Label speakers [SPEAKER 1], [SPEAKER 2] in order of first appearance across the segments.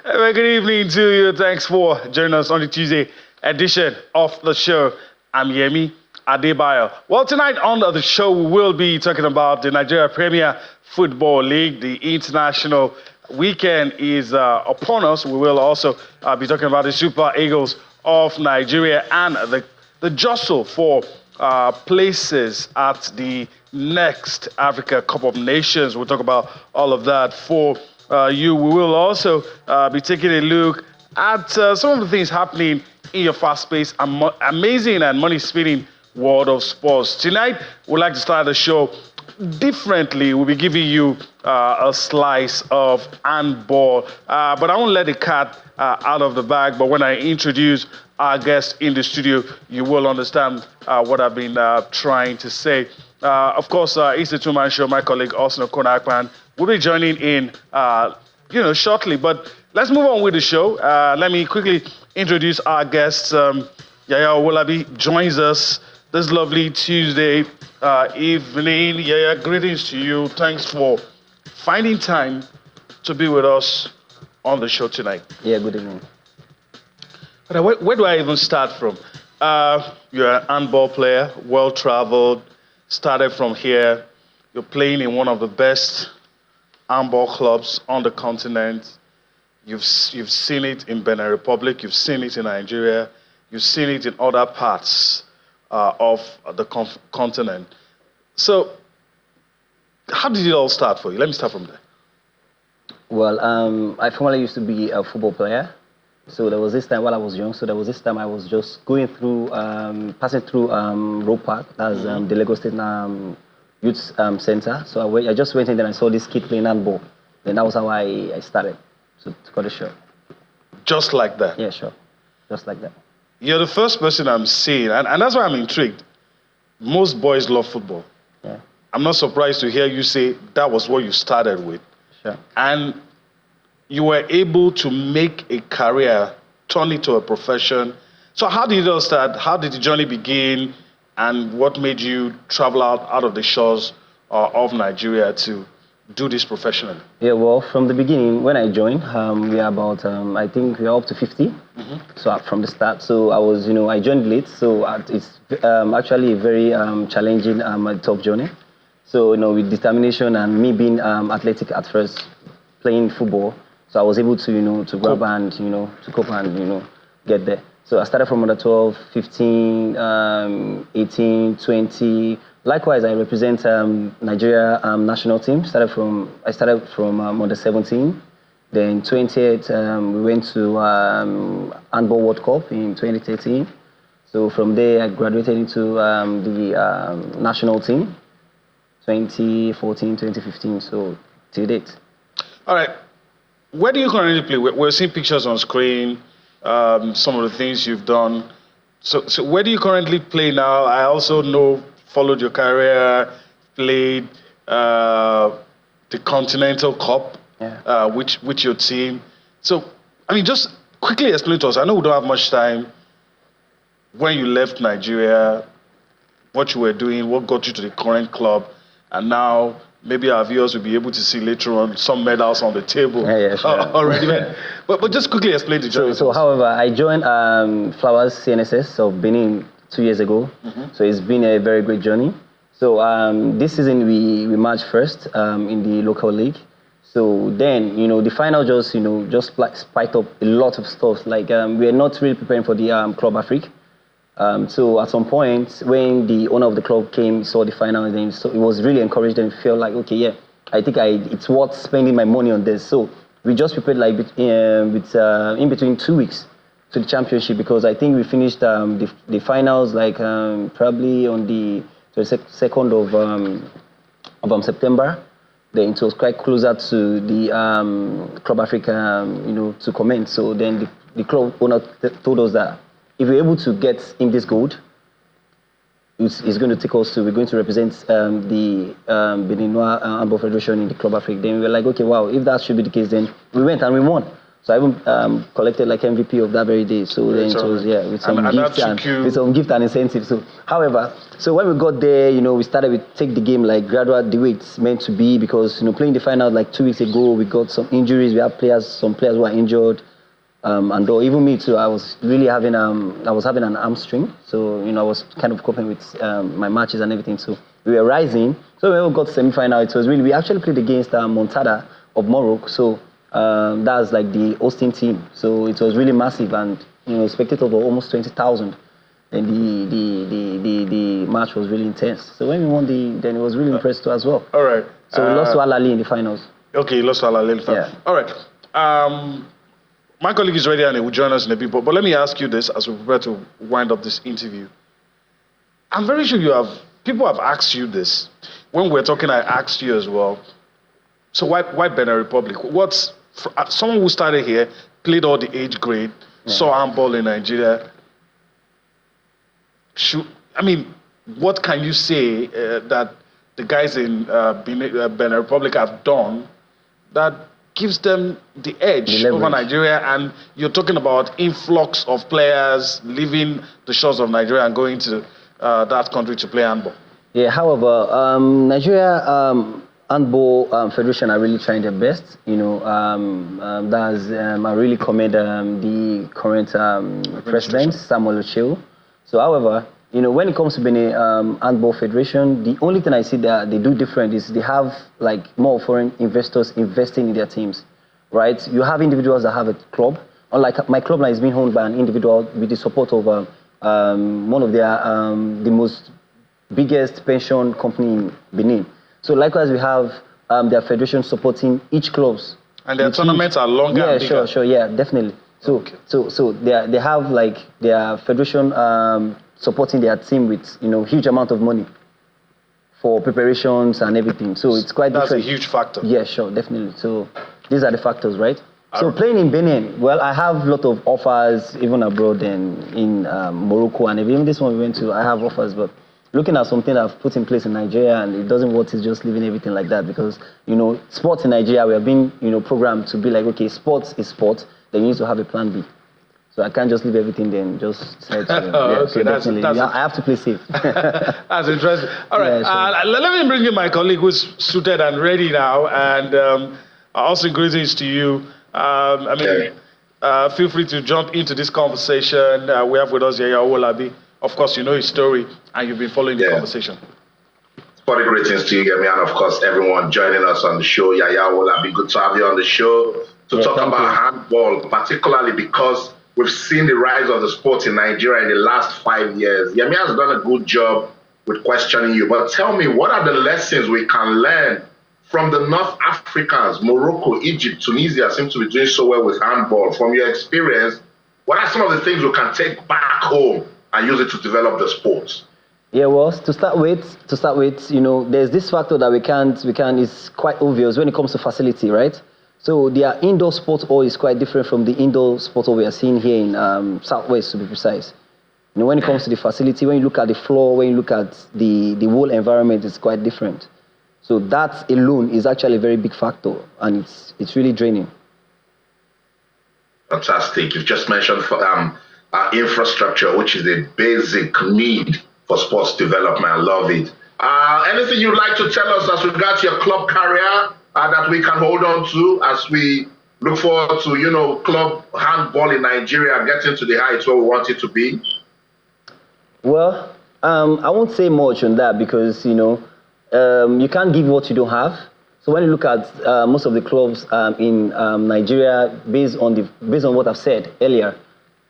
[SPEAKER 1] Well, good evening to you. Thanks for joining us on the Tuesday edition of the show. I'm Yemi Adebayo. Well, tonight on the show, we will be talking about the Nigeria Premier Football League. The international weekend is upon us. We will also be talking about the Super Eagles of Nigeria and the jostle for places at the next Africa Cup of Nations. We'll talk about all of that for you. We will also be taking a look at some of the things happening in your fast-paced, amazing and money-spinning world of sports. Tonight, we'd like to start the show differently. We'll be giving you a slice of handball, but I won't let the cat out of the bag. But when I introduce our guest in the studio, you will understand what I've been trying to say. Of course, it's a two-man show. My colleague, Austin Okonakpan, will be joining in, shortly. But let's move on with the show. Let me quickly introduce our guests. Yaya Owolabi joins us this lovely Tuesday evening. Yaya, greetings to you. Thanks for finding time to be with us on the show tonight.
[SPEAKER 2] Yeah, good evening.
[SPEAKER 1] Where do I even start from? You're an handball player, well-traveled, started from here. You're playing in one of the best handball clubs on the continent. You've seen it in Benin Republic. You've seen it in Nigeria. You've seen it in other parts of the continent. So, how did it all start for you? Let me start from there.
[SPEAKER 2] Well, I formerly used to be a football player. So there was this time while I was young. So there was this time I was just going through, passing through Road Park, that's the Lagos State Youth Center. So I just went in there and I saw this kid playing handball. Then that was how I started. So to cut it short.
[SPEAKER 1] Just like that?
[SPEAKER 2] Yeah, sure. Just like that.
[SPEAKER 1] You're the first person I'm seeing, and that's why I'm intrigued. Most boys love football.
[SPEAKER 2] Yeah.
[SPEAKER 1] I'm not surprised to hear you say that was what you started with.
[SPEAKER 2] Sure.
[SPEAKER 1] And you were able to make a career, turn it to a profession. So how did it all start? How did the journey begin? And what made you travel out of the shores of Nigeria to do this professionally?
[SPEAKER 2] Yeah, well, from the beginning, when I joined, we are about, I think we are up to 50. So from the start, so I was, I joined late. So it's actually a very challenging, tough journey. So, with determination and me being athletic at first, playing football, so I was able to, to grab and, to cope and, get there. So I started from under 12, 15, 18, 20. Likewise, I represent Nigeria national team. I started from under 17. Then 28, we went to Handball World Cup in 2013. So from there, I graduated into the national team, 2014, 2015. So till date.
[SPEAKER 1] All right. Where do you currently play? We're seeing pictures on screen, some of the things you've done. So where do you currently play now? I also followed your career, played the Continental Cup, with your team. So, just quickly explain to us. I know we don't have much time. When you left Nigeria, what you were doing, what got you to the current club, and now maybe our viewers will be able to see later on some medals on the table
[SPEAKER 2] sure.
[SPEAKER 1] already. But just quickly explain the journey.
[SPEAKER 2] So however, I joined Flowers CNSS of Benin 2 years ago. So it's been a very great journey. So this season we marched first in the local league. So then, the final just spiked up a lot of stuff. Like we are not really preparing for the Club Afrique. So at some point, when the owner of the club came, saw the final, and so it was really encouraged and felt like, okay, yeah, I think it's worth spending my money on this. So we just prepared like in between 2 weeks to the championship, because I think we finished the finals like probably on the 22nd of September. Then it was quite closer to the Club Africa, to commence. So then the club owner told us that if we're able to get in this gold, it's going to take us to, we're going to represent the Benin Handball Federation in the Club Afrique. Then we were like, okay, wow, if that should be the case, then we went and we won. So I even collected like MVP of that very day. So then it was with some gift and incentive. So however, so when we got there, we started with take the game like gradual the way it's meant to be, because playing the final like 2 weeks ago, we got some injuries. We have some players who are injured. And even me too, I was really having an hamstring, so I was kind of coping with my matches and everything. So we were rising. So when we got to semi-final, it was really, we actually played against Montada of Morocco. So that's like the hosting team. So it was really massive, and spectators were almost 20,000. And the match was really intense. So when we won then it was really impressed too as well.
[SPEAKER 1] All right.
[SPEAKER 2] So we lost to Al-Ali in the finals.
[SPEAKER 1] Okay, you lost to Al-Ali in the finals. Yeah. All right. My colleague is ready and he will join us in a bit, but let me ask you this as we prepare to wind up this interview. I'm very sure people have asked you this. When we're talking, I asked you as well. So why Benin Republic? Someone who started here, played all the age grade, saw handball in Nigeria. What can you say that the guys in Benin Republic have done that gives them the edge over Nigeria? And you're talking about influx of players leaving the shores of Nigeria and going to that country to play handball.
[SPEAKER 2] Yeah, however, Nigeria Handball Federation are really trying their best. I really commend the current president, Samuel Ochew. So, however, when it comes to Benin Handball Federation, the only thing I see that they do different is they have like more foreign investors investing in their teams, right? You have individuals that have a club. Unlike my club now is being owned by an individual with the support of one of their the most biggest pension company in Benin. So likewise, we have their federation supporting each clubs.
[SPEAKER 1] And their tournaments are longer.
[SPEAKER 2] Yeah,
[SPEAKER 1] and bigger.
[SPEAKER 2] sure, yeah, definitely. So, okay. so they have like their federation supporting their team with huge amount of money for preparations and everything. So it's quite different.
[SPEAKER 1] That's a huge factor.
[SPEAKER 2] Yeah, sure, definitely. So these are the factors, right? So playing in Benin, well, I have a lot of offers even abroad and in Morocco, and even this one we went to, I have offers, but looking at something I've put in place in Nigeria, and it doesn't work, it's just leaving everything like that, because sports in Nigeria, we have been programmed to be like, okay, sports is sport, then you need to have a plan B. So I can't just leave everything then just decide to.
[SPEAKER 1] Okay,
[SPEAKER 2] so definitely, I have to play safe.
[SPEAKER 1] That's interesting. All right,
[SPEAKER 2] Yeah, sure.
[SPEAKER 1] Let me bring in my colleague who's suited and ready now, and also greetings to you. Feel free to jump into this conversation. We have with us Yaya Owolabi. Of course, you know his story, and you've been following the conversation.
[SPEAKER 3] Body greetings to you, Yemi, and of course, everyone joining us on the show. Yaya Owolabi, good to have you on the show to talk about handball, particularly because we've seen the rise of the sport in Nigeria in the last 5 years. Yemi has done a good job with questioning you, but tell me, what are the lessons we can learn from the North Africans? Morocco, Egypt, Tunisia seem to be doing so well with handball. From your experience, what are some of the things we can take back home and use it to develop the sport?
[SPEAKER 2] Yeah, well, to start with, there's this factor that we can't, it's quite obvious when it comes to facility, right? So their indoor sport hall is quite different from the indoor sport hall we are seeing here in Southwest, to be precise. When it comes to the facility, when you look at the floor, when you look at the whole environment, it's quite different. So that alone is actually a very big factor, and it's really draining.
[SPEAKER 3] Fantastic. You've just mentioned infrastructure, which is a basic need for sports development. I love it. Anything you'd like to tell us as regards your club career that we can hold on to as we look forward to, club handball in Nigeria getting to the heights where we want it to be?
[SPEAKER 2] Well, I won't say much on that because, you can't give what you don't have. So when you look at most of the clubs in Nigeria, based on what I've said earlier,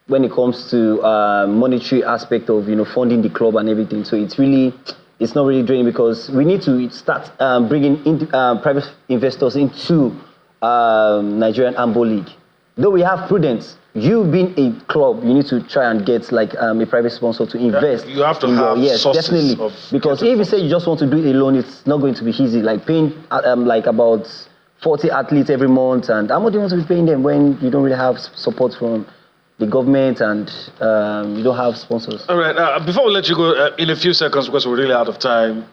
[SPEAKER 2] when it comes to monetary aspect of funding the club and everything, so it's not really draining because we need to start bringing in private investors into Nigerian Handball League. Though we have prudence, you being a club, you need to try and get like a private sponsor to invest.
[SPEAKER 1] You have to have sources
[SPEAKER 2] definitely. Because if you say you just want to do it alone, it's not going to be easy. Like paying like about 40 athletes every month, and how much do you want to be paying them when you don't really have support from the government and you don't have sponsors?
[SPEAKER 1] All right, before we let you go, in a few seconds, because we're really out of time,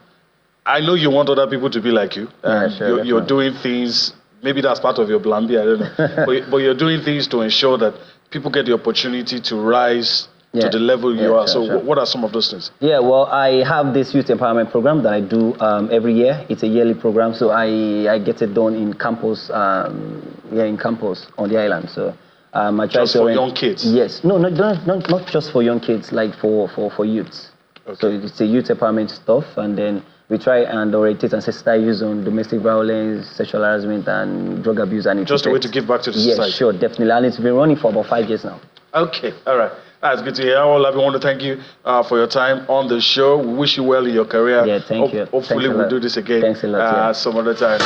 [SPEAKER 1] I know you want other people to be like you.
[SPEAKER 2] Yeah, sure,
[SPEAKER 1] you're doing things maybe that's part of your Blambi, I don't know. but you're doing things to ensure that people get the opportunity to rise to the level you are. So what are some of those things?
[SPEAKER 2] Yeah, well, I have this youth empowerment program that I do every year. It's a yearly program, so I get it done in campus, in campus on the island. So I try
[SPEAKER 1] just
[SPEAKER 2] to
[SPEAKER 1] for young kids?
[SPEAKER 2] Yes, not just for young kids, like for youths. Okay. So it's a youth empowerment stuff, and then we try and orientate and sensitize on domestic violence, sexual harassment, and drug abuse. And
[SPEAKER 1] just a way to give back to the society.
[SPEAKER 2] Yes, sure, definitely. And it's been running for about 5 years now.
[SPEAKER 1] Okay, all right. That's good to hear. Owolabi, I want to thank you for your time on the show. We wish you well in your career.
[SPEAKER 2] Yeah, thank you.
[SPEAKER 1] Hopefully we'll do this again
[SPEAKER 2] Thanks a lot,
[SPEAKER 1] some other time.